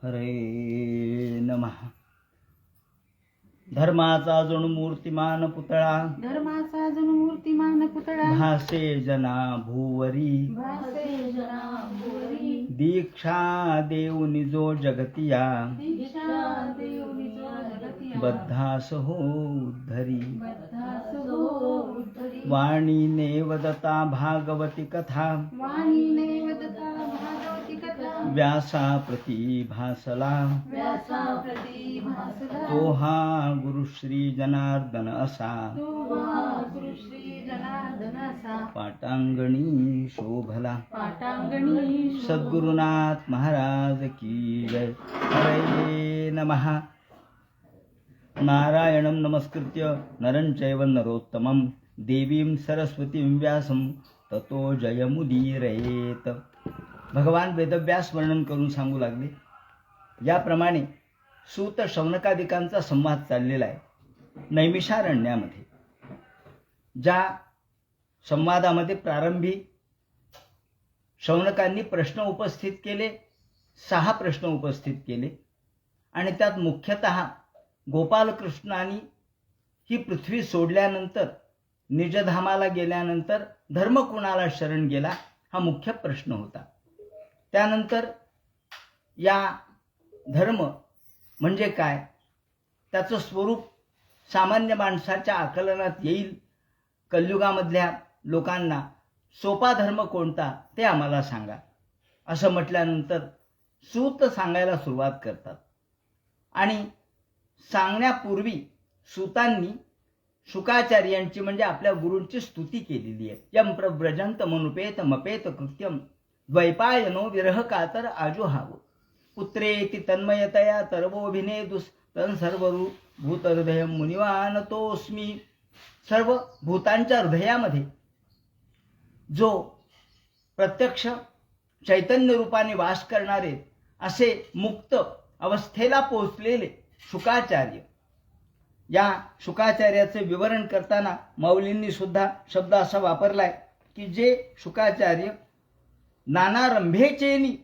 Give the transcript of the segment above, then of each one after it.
हरे नमः. धर्माचा जणू मूर्तिमान पुतळा, धर्माचा जणू मूर्तिमान पुतळा, भासे जना भूवरी, भासे जना भुवरी, दीक्षा देऊनि जो जगतिया, दीक्षा देऊनि जो जगतिया, बद्धास हो उद्धरी. बद्धास हो उद्धरी. वाणीने वदता भागवती कथा, वाणीने वदता भागवती कथा, व्यासा प्रति भासला, व्यासा प्रति भासला, तो हा गुरु श्री जनार्दन असा, तो हा गुरु श्री जनार्दन असा, पाटांगणी शोभला. पाटांगणी सद्गुरुनाथ महाराज की जय. हरे नमः. नारायणं नमस्कृत्य नरं चैव नरोत्तमं, देवीं सरस्वतीं व्यासं ततो जयमुदीरयेत. भगवान वेदव्यास वर्णन करून सांगू लागले. याप्रमाणे सूत शौनकादिकांचा संवाद चाललेला आहे नैमिषारण्यामध्ये. ज्या संवादामध्ये प्रारंभी शौनकांनी प्रश्न उपस्थित केले, 6 प्रश्न उपस्थित केले, आणि त्यात मुख्यतः गोपालकृष्णांनी ही पृथ्वी सोडल्यानंतर, निजधामाला गेल्यानंतर धर्म कुणाला शरण गेला, हा मुख्य प्रश्न होता. त्यानंतर या धर्म म्हणजे काय, त्याचं स्वरूप सामान्य माणसाच्या आकलनात येईल, कलियुगामधल्या लोकांना सोपा धर्म कोणता ते आम्हाला सांगा, असं म्हटल्यानंतर सूत सांगायला सुरुवात करतात. आणि सांगण्यापूर्वी सूतांनी शुकाचार्यांची म्हणजे आपल्या गुरूंची स्तुती केलेली आहे. यम प्रव्रजंत मनुपेत मपेत कृत्यम, द्वैपायनो विरह कातर आजुहाव, पुत्रेति तन्मयतया तरवोभिनेदुस तन सर्वरू भूतहृदय मुनिवानतोस्मी. सर्व भूतांच्या हृदयामध्ये जो प्रत्यक्ष चैतन्य रूपाने वास करणारे असे मुक्त अवस्थेला पोहोचलेले शुकाचार्य, या शुकाचार्याचे विवरण करताना माऊलींनी सुद्धा शब्द असा वापरलाय की जे शुकाचार्य नाना रंभेचेनी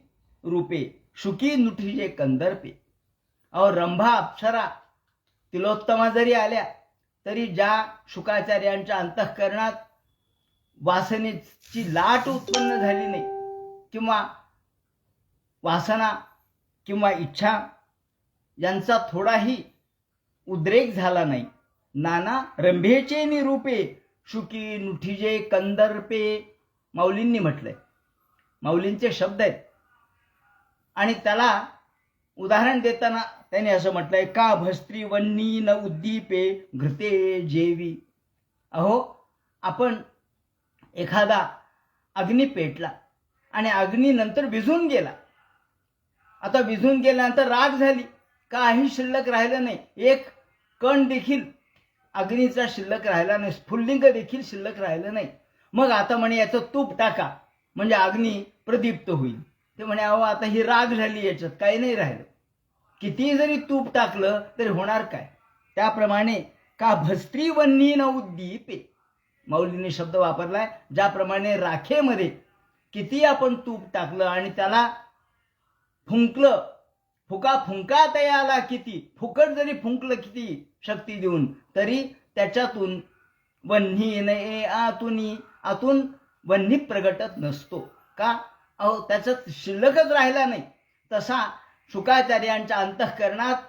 रूपे, शुकी नुठीजे कंदर्पे. अहो, रंभा अप्सरा तिलोत्तमा जरी आल्या तरी ज्या शुकाचार्यांच्या अंतःकरणात वासनेची लाट उत्पन्न झाली नाही, किंवा वासना किंवा इच्छा यांचा थोडाही उद्रेक झाला नाही, नाना रंभेचे निरूपे शुकी नुठीजे कंदर्पे, माऊलींनी म्हटलंय. माऊलींचे शब्द आहेत. आणि त्याला उदाहरण देताना त्याने असं म्हटलंय, का भस्त्री वन्नी न उद्दीपे घृते जेवी. अहो, आपण एखादा अग्नी पेटला आणि अग्नी नंतर विझून गेला. आता विझून गेल्यानंतर राख झाली, काही शिल्लक राहिलं नाही, एक कण देखील अग्नीचा शिल्लक राहिला नाही, स्फुल्लिंग देखील शिल्लक राहिलं नाही. मग आता म्हणे याचं तूप टाका म्हणजे अग्नी प्रदीप्त होईल. ते म्हणे अहो, आता ही राग झाली, याच्यात काही नाही राहिलं, किती जरी तूप टाकलं तरी होणार काय. त्याप्रमाणे का भस्त्री वन्नी न उद्दीपे, माऊलीने शब्द वापरलाय. ज्याप्रमाणे राखेमध्ये किती आपण तूप टाकलं आणि त्याला फुंकलं, फुंका तयाला किती, फुकट जरी फुंकलं किती शक्ती देऊन, तरी त्याच्यातून वन्ही न आतून वन्ही प्रगटत नसतो. का? अहो, त्याच्यात शिल्लकच राहिला नाही. तसा शुकाचार्यांच्या अंतःकरणात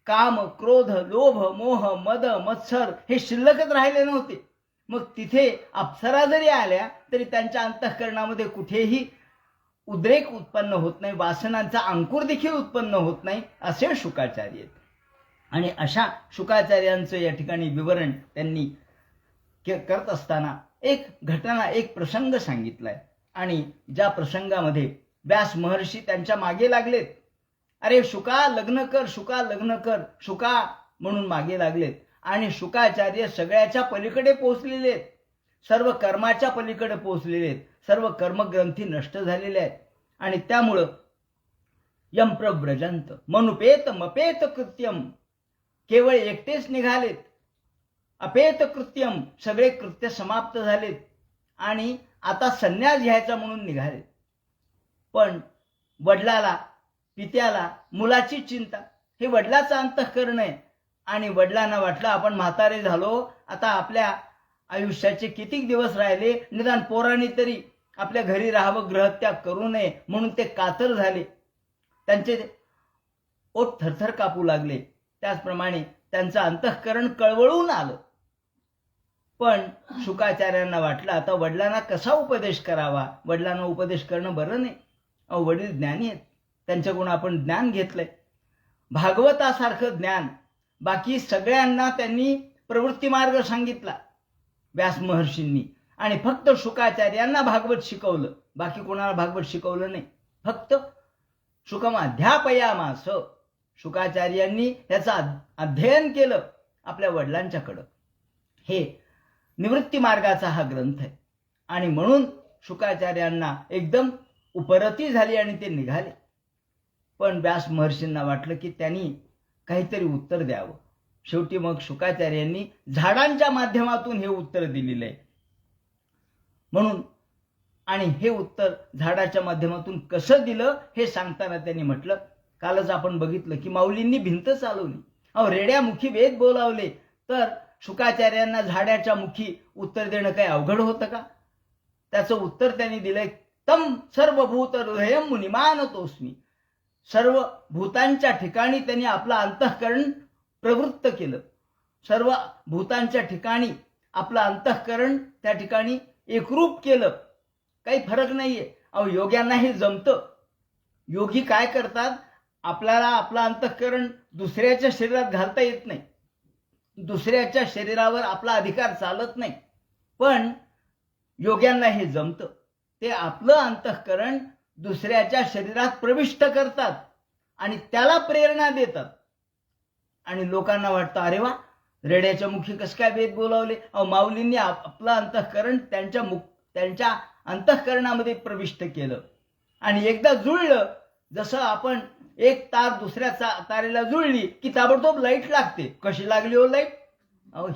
काम, क्रोध, लोभ, मोह, मद, मत्सर हे शिल्लकच राहिले नव्हते. मग तिथे अप्सरा जरी आल्या तरी त्यांच्या अंतःकरणामध्ये कुठेही उद्रेक उत्पन्न होत नाही, वासनांचा अंकुर देखील उत्पन्न होत नाही, असे शुकाचार्य आहेत. आणि अशा शुकाचार्यांचं या ठिकाणी विवरण त्यांनी करत असताना एक घटना, एक प्रसंग सांगितलाय. आणि ज्या प्रसंगामध्ये व्यास महर्षी त्यांच्या मागे लागलेत. अरे शुका लग्न कर, शुका लग्न कर, शुका म्हणून मागे लागलेत. आणि शुकाचार्य सगळ्याच्या पलीकडे पोहोचलेले आहेत, सर्व कर्माच्या पलीकडे पोहोचलेले आहेत, सर्व कर्मग्रंथी नष्ट झालेले आहेत. आणि त्यामुळं यम प्रव्रजंत मनुपेत मपेत कृत्यम, केवळ एकटेच निघालेत. अपेत कृत्यम, सगळे कृत्य समाप्त झालेत आणि आता संन्यास घ्यायचा म्हणून निघाले. पण वडिलाला, पित्याला, मुलाची चिंता, हे वडिलाचं अंतःकरण आहे. आणि वडिलांना वाटलं आपण म्हातारे झालो, आता आपल्या आयुष्याचे किती दिवस राहिले, निदान पोरांनी तरी आपल्या घरी राहावं, ग्रहत्याग करू नये, म्हणून ते कातर झाले. त्यांचे ओठ थरथर कापू लागले. त्याचप्रमाणे त्यांचं अंतःकरण कळवळून आलं. पण शुकाचार्यांना वाटलं आता वडिलांना कसा उपदेश करावा. वडिलांना उपदेश करणं बरं नाही. वडील ज्ञानी आहेत, त्यांच्याकडून आपण ज्ञान घेतलंय, भागवतासारखं ज्ञान. बाकी सगळ्यांना त्यांनी प्रवृत्ती मार्ग सांगितला व्यास महर्षींनी, आणि फक्त शुकाचार्यांना भागवत शिकवलं. बाकी कोणाला भागवत शिकवलं नाही. फक्त शुकमाध्यापयामास, शुकाचार्यांनी याचं अध्ययन केलं आपल्या वडिलांच्याकडं. हे निवृत्ती मार्गाचा हा ग्रंथ आहे. आणि म्हणून शुकाचार्यांना एकदम उपरती झाली आणि ते निघाले. पण व्यास महर्षींना वाटलं की त्यांनी काहीतरी उत्तर द्यावं. शेवटी मग शुकाचार्यांनी झाडांच्या माध्यमातून हे उत्तर दिलेलं आहे. म्हणून आणि हे उत्तर झाडाच्या माध्यमातून कसं दिलं हे सांगताना त्यांनी म्हटलं, कालच आपण बघितलं की माऊलींनी भिंत चालवली, रेड्या मुखी वेद बोलावले, तर शुकाचार्यांना झाडाच्या मुखी उत्तर देणं काही अवघड होतं का? त्याचं उत्तर त्यांनी दिलंय, तम सर्वभूत हृदयम मुनिमानतोस्मी. सर्व भूतांच्या ठिकाणी त्यांनी आपलं अंतःकरण प्रवृत्त केलं. सर्व भूतांच्या ठिकाणी आपलं अंतःकरण त्या ठिकाणी एकरूप केलं. काही फरक नाहीये. योग्यांना हे जमतं. योगी काय करतात, आपल्याला आपलं अंतःकरण दुसऱ्याच्या शरीरात घालता येत नाही, दुसऱ्याच्या शरीरावर आपला अधिकार चालत नाही. पण योग्यांना हे जमतं. ते आपलं अंतःकरण दुसऱ्याच्या शरीरात प्रविष्ट करतात आणि त्याला प्रेरणा देतात. आणि लोकांना वाटतं अरे वा, रेड्याच्या मुखी कसं काय वेद बोलावले. माऊलींनी आपलं अंतःकरण त्यांच्या अंतःकरणामध्ये प्रविष्ट केलं. आणि एकदा जुळलं, जसं आपण एक तार दुसऱ्या तारेला जुळली की ताबडतोब लाईट लागते. कशी लागली हो लाईट?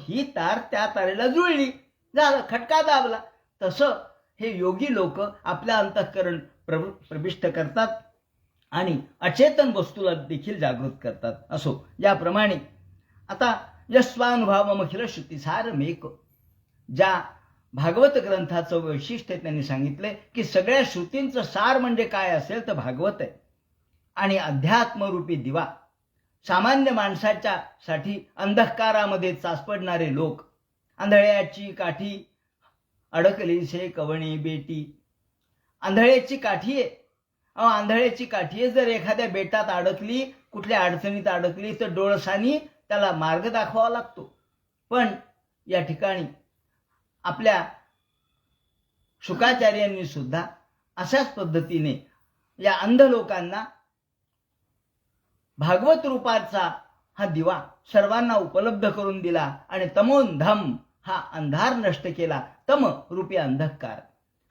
ही तार त्या तारेला जुळली, झालं, खटका दाबला. तसं हे योगी लोक आपल्या अंतःकरण प्रविष्ट करतात आणि अचेतन वस्तूला देखील जागृत करतात. असो, याप्रमाणे आता यस्वानुभावमखिल श्रुतिसारमेक, ज्या भागवत ग्रंथाचं वैशिष्ट्य त्यांनी सांगितलंय की सगळ्या श्रुतींचं सार म्हणजे काय असेल तर भागवत आहे. आणि अध्यात्मरूपी दिवा, सामान्य माणसाच्या साठी अंधकारामध्ये चाचपडणारे लोक, आंधळ्याची काठी अडकली से कवणी बेटी. आंधळ्याची काठी आहे. आंधळ्याची काठी आहे, जर एखाद्या बेटात अडकली, कुठल्या अडचणीत अडकली, तर डोळसानी त्याला मार्ग दाखवावा लागतो. पण या ठिकाणी आपल्या शुकाचार्यांनी सुद्धा अशाच पद्धतीने या अंध लोकांना भागवत रूपाचा हा दिवा सर्वांना उपलब्ध करून दिला आणि तमोंधम हा अंधार नष्ट केला. तम रूपी अंधकार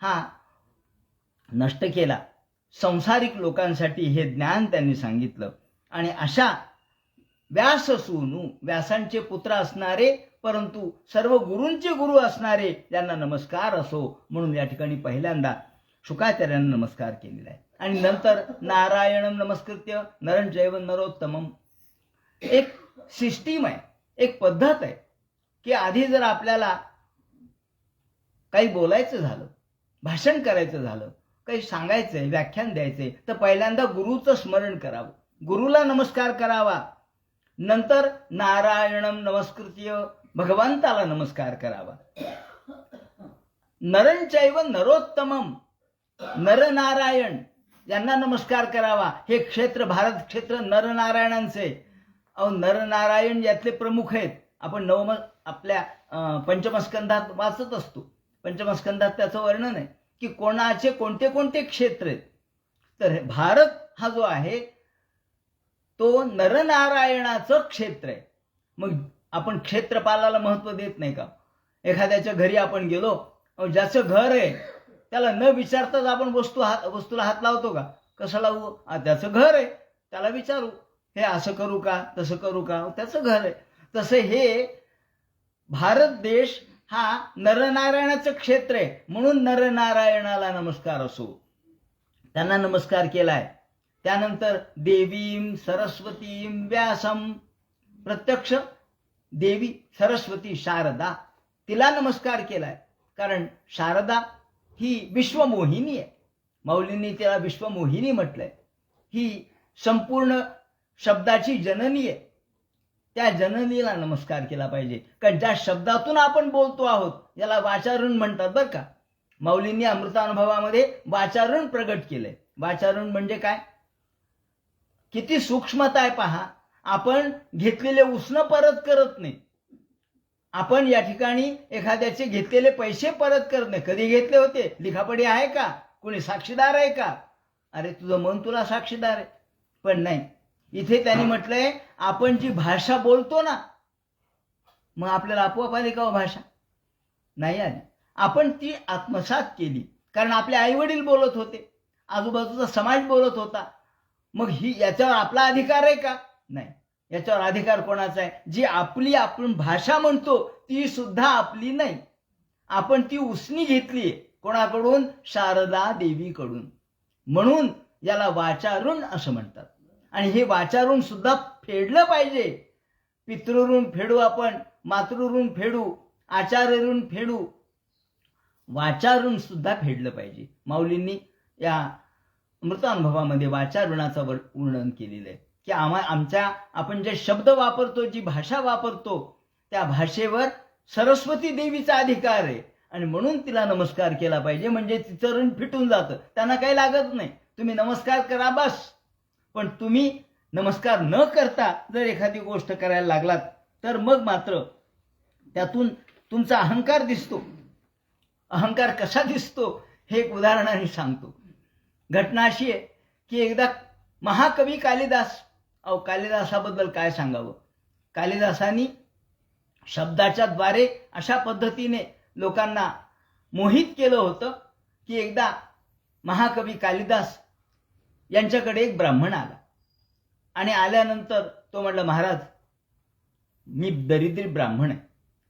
हा नष्ट केला. संसारिक लोकांसाठी हे ज्ञान त्यांनी सांगितलं. आणि अशा व्याससूनू, व्यासांचे पुत्र असणारे परंतु सर्व गुरूंचे गुरु असणारे ज्यांना नमस्कार असो, म्हणून या ठिकाणी पहिल्यांदा शुकाचार्यांना नमस्कार केलेला आहे. आणि नंतर नारायणम नमस्कृत्य नरं चैव नरोत्तमम. एक सिस्टीम आहे, एक पद्धत आहे की आधी जर आपल्याला काही बोलायचं झालं, भाषण करायचं झालं, काही सांगायचंय, व्याख्यान द्यायचंय, तर पहिल्यांदा गुरुचं स्मरण करावं, गुरुला नमस्कार करावा. नंतर नारायणम नमस्कृत्य भगवंताला नमस्कार करावा. नरंचैव नरोत्तमम, नरनारायण यांना नमस्कार करावा. हे क्षेत्र, भारत क्षेत्र नरनारायणांचे. नरनारायण यातले प्रमुख आहेत. आपण आपल्या पंचमस्कंधात वाचत असतो. पंचमस्कंधात त्याचं वर्णन आहे की कोणाचे कोणते कोणते क्षेत्र आहेत. तर भारत हा जो आहे तो नरनारायणाचं क्षेत्र आहे. मग आपण क्षेत्रपालाला महत्व देत नाही का? एखाद्याच्या घरी आपण गेलो, ज्याचं घर आहे त्याला न विचारताच आपण वस्तूला हात लावतो का? कसं लावू? त्याचं घर आहे, त्याला विचारू, हे असं करू का, तसं करू का? त्याचं घर आहे. तसं हे भारत देश हा नरनारायणाचं क्षेत्र आहे, म्हणून नरनारायणाला नमस्कार असो. त्यांना नमस्कार केलाय. त्यानंतर देवीम सरस्वतीम व्यासम, प्रत्यक्ष देवी सरस्वती शारदा तिला नमस्कार केलाय. कारण शारदा ही विश्वमोहिनी आहे. माऊलींनी तिला विश्वमोहिनी म्हटलंय. ही संपूर्ण शब्दाची जननी आहे. त्या जननीला नमस्कार केला पाहिजे. कारण ज्या शब्दातून आपण बोलतो आहोत याला वाचारण म्हणतात बरं का. माऊलींनी अमृतानुभवामध्ये वाचारण प्रगट केलंय. वाचारण म्हणजे काय, किती सूक्ष्मता आहे पहा. आपण घेतलेले उसनं परत करत नाही. आपण या ठिकाणी एखाद्याचे घेतलेले पैसे परत करत नाही. कधी घेतले होते, लिखापडी आहे का, कोणी साक्षीदार आहे का? अरे तुझं मन तुला साक्षीदार आहे. पण नाही, इथे त्यांनी म्हटलंय आपण जी भाषा बोलतो ना, मग आपल्याला आपोआप आली का भाषा? नाही आली. आपण ती आत्मसात केली. कारण आपले आई वडील बोलत होते, आजूबाजूचा समाज बोलत होता. मग ही याच्यावर आपला अधिकार आहे का? नाही. याच्यावर अधिकार कोणाचा आहे? जी आपली आपण भाषा म्हणतो ती सुद्धा आपली नाही. आपण ती उसनी घेतली. कोणाकडून? शारदा देवीकडून. म्हणून याला वाचारून असं म्हणतात. आणि हे वाचारून सुद्धा फेडलं पाहिजे. पितृऋण फेडू आपण, मातृऋण फेडू, आचार्यऋण फेडू, वाचारून सुद्धा फेडलं पाहिजे. माऊलींनी या अमृतानुभवामध्ये वाचारुणाचं वर्णन केलेलं आहे की आपण जे शब्द वापरतो, जी भाषा वापरतो, त्या भाषेवर सरस्वती देवीचा अधिकार आहे. आणि म्हणून तिला नमस्कार केला पाहिजे. म्हणजे तिचं ऋण फिटून जातं. त्यांना काही लागत नाही. तुम्ही नमस्कार करा बस. पण तुम्ही नमस्कार न करता जर एखादी गोष्ट करायला लागलात तर मग मात्र त्यातून तुमचा अहंकार दिसतो. अहंकार कसा दिसतो हे एक उदाहरणाने सांगतो. घटना अशी आहे की एकदा महाकवी कालिदास, कालिदासाबद्दल काय सांगावं. कालिदासानी शब्दाच्या द्वारे अशा पद्धतीने लोकांना मोहित केलं होतं की एकदा महाकवी कालिदास यांच्याकडे एक ब्राह्मण आला. आणि आल्यानंतर तो म्हटला, महाराज मी दरिद्री ब्राह्मण आहे,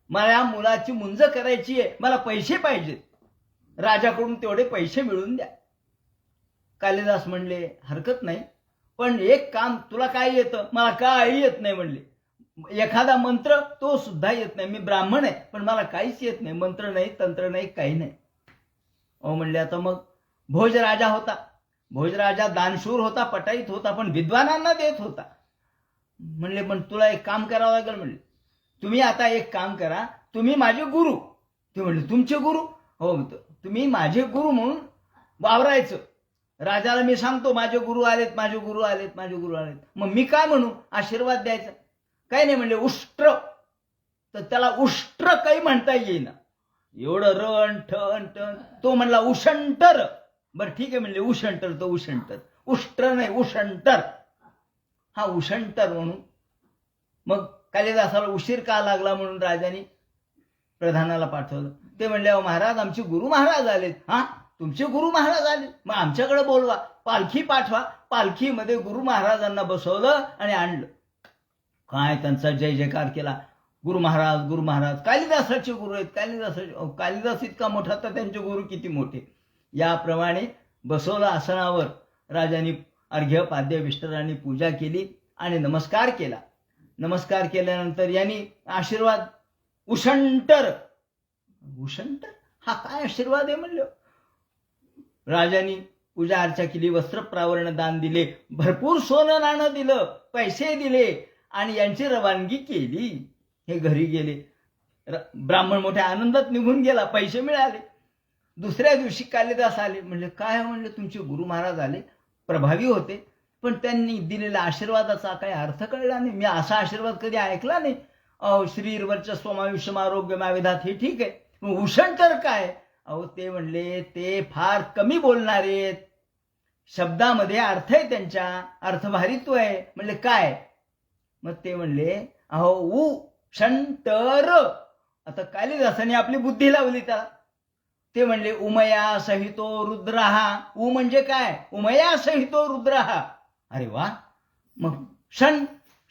मला या मुलाची मुंज करायची आहे, मला पैसे पाहिजेत, राजाकडून तेवढे पैसे मिळवून द्या. कालिदास म्हणले, हरकत नाही, पण एक काम, तुला काय येतं? मला काही येत नाही म्हणले. एखादा मंत्र तो सुद्धा येत नाही. मी ब्राह्मण आहे पण मला काहीच येत नाही, मंत्र नाही, तंत्र नाही, काही नाही. म्हणले आता मग भोजराजा होता. भोजराजा दानशूर होता, पटाईत होता, पण विद्वानांना देत होता. म्हणले पण तुला एक काम करावं लागेल. म्हणले तुम्ही आता एक काम करा, तुम्ही माझे गुरु. ते म्हणले तुमचे गुरु? हो, तुम्ही माझे गुरु म्हणून वावरायचं. राजाला मी सांगतो माझे गुरु आलेत, माझे गुरु आलेत, माझे गुरु आलेत. मग मी काय म्हणू? आशीर्वाद द्यायचा? काही नाही. म्हणले उष्ट्र. तर त्याला उष्ट्र काही म्हणता येईना, एवढं रण ठण ठण. तो म्हणला उषंटर. बरं ठीक आहे म्हणले, उषंटर. तो उषंटर, उष्ट्र नाही, उषंटर. हा उषंटर म्हणून. मग कालिदासाला उशीर का लागला म्हणून राजाने प्रधानाला पाठवलं. ते म्हणले, अहो महाराज आमचे गुरु महाराज आलेत. हा, तुमचे गुरु महाराज आले, मग आमच्याकडे बोलवा, पालखी पाठवा. पालखीमध्ये गुरु महाराजांना बसवलं आणि आणलं. काय त्यांचा जय जयकार केला. गुरु महाराज, गुरु महाराज. कालिदासाचे गुरु आहेत, कालिदासाचे. कालिदास इतका मोठा तर त्यांचे गुरु किती मोठे. याप्रमाणे बसवलं आसनावर. राजाने अर्घ्य पाद्य विष्टरांनी पूजा केली आणि नमस्कार केला. नमस्कार केल्यानंतर यांनी आशीर्वाद, उषंटर. उषंटर हा काय आशीर्वाद आहे म्हणलं. राजांनी पूजा अर्चा केली, वस्त्र प्रावरण दान दिले, भरपूर सोनं नाणं दिलं, पैसे दिले आणि यांची रवानगी केली. हे घरी गेले. ब्राह्मण मोठ्या आनंदात निघून गेला, पैसे मिळाले. दुसऱ्या दिवशी कालिदास आले. म्हणले काय? म्हणले तुमचे गुरु महाराज आले, प्रभावी होते, पण त्यांनी दिलेल्या आशीर्वादाचा काही अर्थ कळला नाही. मी असा आशीर्वाद कधी ऐकला नाही. श्रीर वर्चस्व आयुष्यम आरोग्य माविधात, हे ठीक आहे, मग उषंतर काय? ते म्हणले ते फार कमी बोलणारे, शब्दामध्ये अर्थ आहे, त्यांच्या अर्थभारित्व आहे. म्हणले काय? मग ते म्हणले उषंतर. आता कालिदासाने आपली बुद्धी लावली त्याला. ते म्हणले उमया सहितो रुद्रहा. उ म्हणजे काय? उमया सहितो रुद्रहा. अरे वा. मग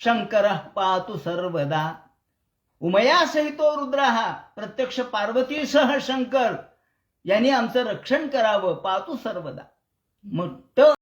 शंकर पातु सर्वदा. उमया सहितो रुद्रहा, प्रत्यक्ष पार्वतीसह शंकर यांनी आमचं रक्षण करावं, पातु सर्वदा. मग